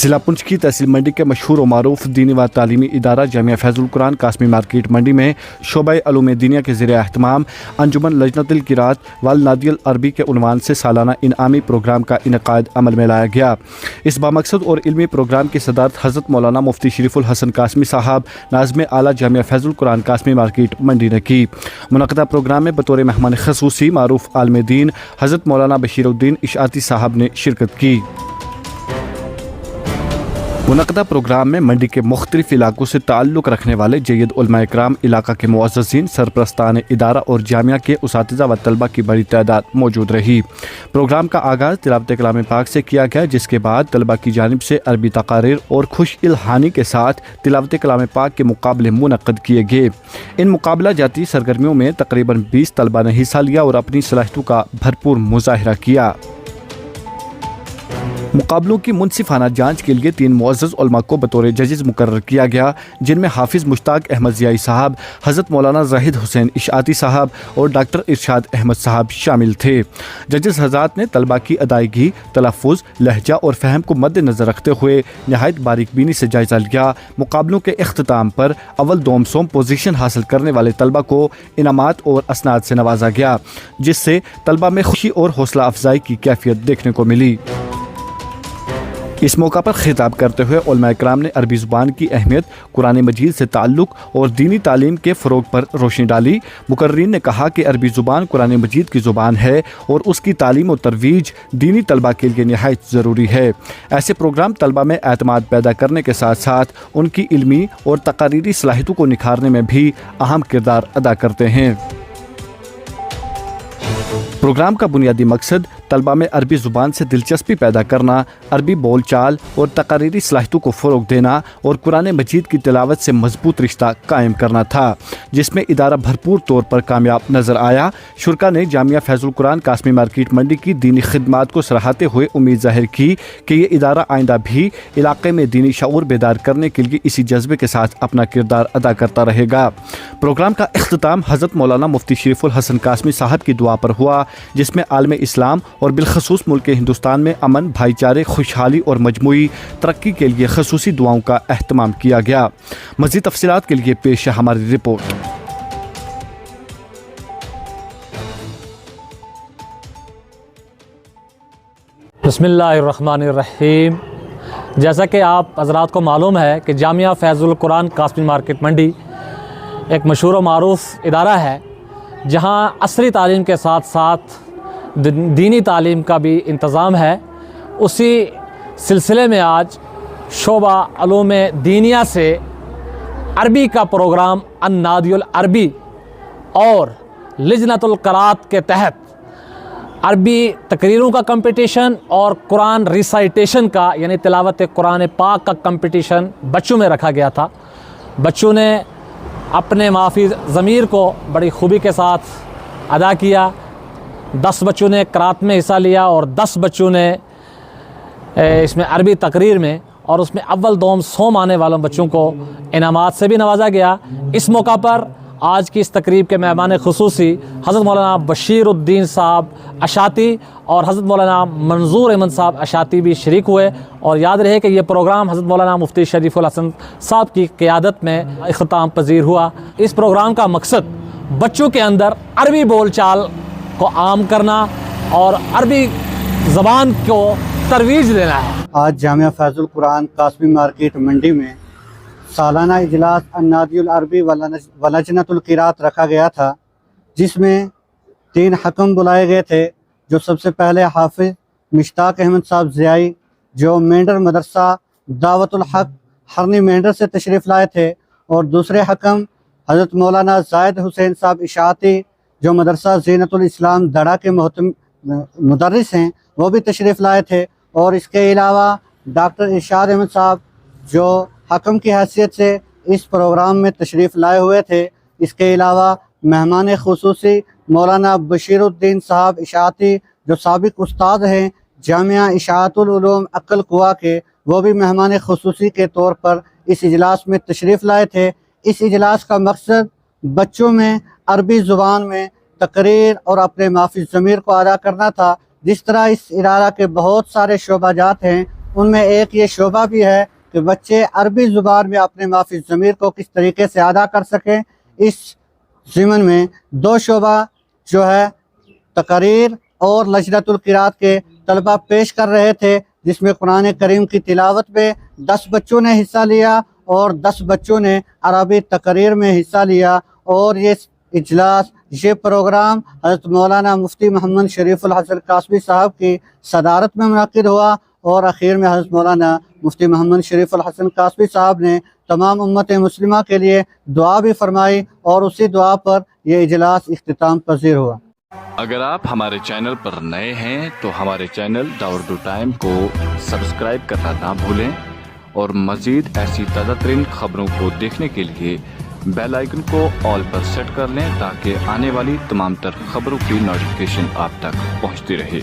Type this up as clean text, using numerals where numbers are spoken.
ضلع پنچ کی تحصیل منڈی کے مشہور و معروف دینی و تعلیمی ادارہ جامعہ فیض القرآن قاسمی مارکیٹ منڈی میں شعبہ علوم دینیہ کے زیر اہتمام انجمن لجنۃ القراءت والنادی العربی کے عنوان سے سالانہ انعامی پروگرام کا انعقاد عمل میں لایا گیا۔ اس بامقصد اور علمی پروگرام کی صدارت حضرت مولانا مفتی شریف الحسن قاسمی صاحب ناظم اعلیٰ جامعہ فیض القرآن قاسمی مارکیٹ منڈی نے کی۔ منعقدہ پروگرام میں بطور مہمان خصوصی معروف عالم دین حضرت مولانا بشیر الدین اشاعتی صاحب نے شرکت کی۔ منعقدہ پروگرام میں منڈی کے مختلف علاقوں سے تعلق رکھنے والے جید علماء اکرام، علاقہ کے معززین، سرپرستان ادارہ اور جامعہ کے اساتذہ و طلبہ کی بڑی تعداد موجود رہی۔ پروگرام کا آغاز تلاوت کلام پاک سے کیا گیا، جس کے بعد طلبہ کی جانب سے عربی تقاریر اور خوش الحانی کے ساتھ تلاوت کلام پاک کے مقابلے منعقد کیے گئے۔ ان مقابلہ جاتی سرگرمیوں میں تقریباً 20 طلبہ نے حصہ لیا اور اپنی صلاحیتوں کا بھرپور مظاہرہ کیا۔ مقابلوں کی منصفانہ جانچ کے لیے 3 معزز علماء کو بطور ججز مقرر کیا گیا، جن میں حافظ مشتاق احمد ضیائی صاحب، حضرت مولانا زاہد حسین اشاعتی صاحب اور ڈاکٹر ارشاد احمد صاحب شامل تھے۔ ججز حضرات نے طلبہ کی ادائیگی، تلفظ، لہجہ اور فہم کو مد نظر رکھتے ہوئے نہایت باریک بینی سے جائزہ لیا۔ مقابلوں کے اختتام پر اول دوم سوم پوزیشن حاصل کرنے والے طلبہ کو انعامات اور اسناد سے نوازا گیا، جس سے طلبہ میں خوشی اور حوصلہ افزائی کی کیفیت دیکھنے کو ملی۔ اس موقع پر خطاب کرتے ہوئے علماء اکرام نے عربی زبان کی اہمیت، قرآن مجید سے تعلق اور دینی تعلیم کے فروغ پر روشنی ڈالی۔ مقررین نے کہا کہ عربی زبان قرآن مجید کی زبان ہے اور اس کی تعلیم و ترویج دینی طلبہ کے لیے نہایت ضروری ہے۔ ایسے پروگرام طلبہ میں اعتماد پیدا کرنے کے ساتھ ساتھ ان کی علمی اور تقریری صلاحیتوں کو نکھارنے میں بھی اہم کردار ادا کرتے ہیں۔ پروگرام کا بنیادی مقصد طلبہ میں عربی زبان سے دلچسپی پیدا کرنا، عربی بول چال اور تقریری صلاحیتوں کو فروغ دینا اور قرآن مجید کی تلاوت سے مضبوط رشتہ قائم کرنا تھا، جس میں ادارہ بھرپور طور پر کامیاب نظر آیا۔ شرکا نے جامعہ فیض القرآن قاسمی مارکیٹ منڈی کی دینی خدمات کو سراہتے ہوئے امید ظاہر کی کہ یہ ادارہ آئندہ بھی علاقے میں دینی شعور بیدار کرنے کے لیے اسی جذبے کے ساتھ اپنا کردار ادا کرتا رہے گا۔ پروگرام کا اختتام حضرت مولانا مفتی شریف الحسن قاسمی صاحب کی دعا پر ہوا، جس میں عالم اسلام اور بالخصوص ملک ہندوستان میں امن، بھائی چارے، خوشحالی اور مجموعی ترقی کے لیے خصوصی دعاؤں کا اہتمام کیا گیا۔ مزید تفصیلات کے لیے پیش ہے ہماری رپورٹ۔ بسم اللہ الرحمن الرحیم۔ جیسا کہ آپ حضرات کو معلوم ہے کہ جامعہ فیض القرآن قاسمی مارکیٹ منڈی ایک مشہور و معروف ادارہ ہے، جہاں عصری تعلیم کے ساتھ ساتھ دینی تعلیم کا بھی انتظام ہے۔ اسی سلسلے میں آج شعبہ علوم دینیہ سے عربی کا پروگرام النادی العربی اور لجنۃ القراءت کے تحت عربی تقریروں کا کمپٹیشن اور قرآن ریسائٹیشن کا یعنی تلاوت قرآن پاک کا کمپٹیشن بچوں میں رکھا گیا تھا۔ بچوں نے اپنے معافی ضمیر کو بڑی خوبی کے ساتھ ادا کیا۔ 10 بچوں نے قرات میں حصہ لیا اور 10 بچوں نے اس میں عربی تقریر میں، اور اس میں اول دوم سوم آنے والوں بچوں کو انعامات سے بھی نوازا گیا۔ اس موقع پر آج کی اس تقریب کے مہمان خصوصی حضرت مولانا بشیر الدین صاحب اشاعتی اور حضرت مولانا منظور احمد صاحب اشاعتی بھی شریک ہوئے، اور یاد رہے کہ یہ پروگرام حضرت مولانا مفتی شریف الحسن صاحب کی قیادت میں اختتام پذیر ہوا۔ اس پروگرام کا مقصد بچوں کے اندر عربی بول چال کو عام کرنا اور عربی زبان کو ترویج دینا ہے۔ آج جامعہ فیض القرآن قاسمی مارکیٹ منڈی میں سالانہ اجلاس النادی العربی ولجنۃ القراءت رکھا گیا تھا، جس میں 3 حکم بلائے گئے تھے۔ جو سب سے پہلے حافظ مشتاق احمد صاحب ضیائی، جو مینڈر مدرسہ دعوت الحق ہرنی مینڈر سے تشریف لائے تھے، اور دوسرے حکم حضرت مولانا زاہد حسین صاحب اشاعتی، جو مدرسہ زینت الاسلام دڑا کے مدرس ہیں، وہ بھی تشریف لائے تھے، اور اس کے علاوہ ڈاکٹر ارشاد احمد صاحب جو حکم کی حیثیت سے اس پروگرام میں تشریف لائے ہوئے تھے۔ اس کے علاوہ مہمان خصوصی مولانا بشیر الدین صاحب اشاعتی، جو سابق استاد ہیں جامعہ اشاعت العلوم عقل قوا کے، وہ بھی مہمان خصوصی کے طور پر اس اجلاس میں تشریف لائے تھے۔ اس اجلاس کا مقصد بچوں میں عربی زبان میں تقریر اور اپنے معافی ضمیر کو ادا کرنا تھا۔ جس طرح اس ادارہ کے بہت سارے شعبہ جات ہیں، ان میں ایک یہ شعبہ بھی ہے کہ بچے عربی زبان میں اپنے مافی ضمیر کو کس طریقے سے ادا کر سکیں۔ اس ضمن میں 2 شعبہ جو ہے تقریر اور لجنۃ القراءت کے طلبہ پیش کر رہے تھے، جس میں قرآن کریم کی تلاوت میں 10 بچوں نے حصہ لیا اور 10 بچوں نے عربی تقریر میں حصہ لیا، اور یہ اجلاس، یہ پروگرام حضرت مولانا مفتی محمد شریف الحسن قاسمی صاحب کی صدارت میں منعقد ہوا، اور اخیر میں حضرت مولانا مفتی محمد شریف الحسن قاسمی صاحب نے تمام امت مسلمہ کے لیے دعا بھی فرمائی، اور اسی دعا پر یہ اجلاس اختتام پذیر ہوا۔ اگر آپ ہمارے چینل پر نئے ہیں تو ہمارے چینل داوردو ٹائم کو سبسکرائب کرنا نہ بھولیں، اور مزید ایسی تازہ ترین خبروں کو دیکھنے کے لیے بیل آئیکن کو آل پر سیٹ کر لیں تاکہ آنے والی تمام تر خبروں کی نوٹیفیکیشن آپ تک پہنچتی رہے۔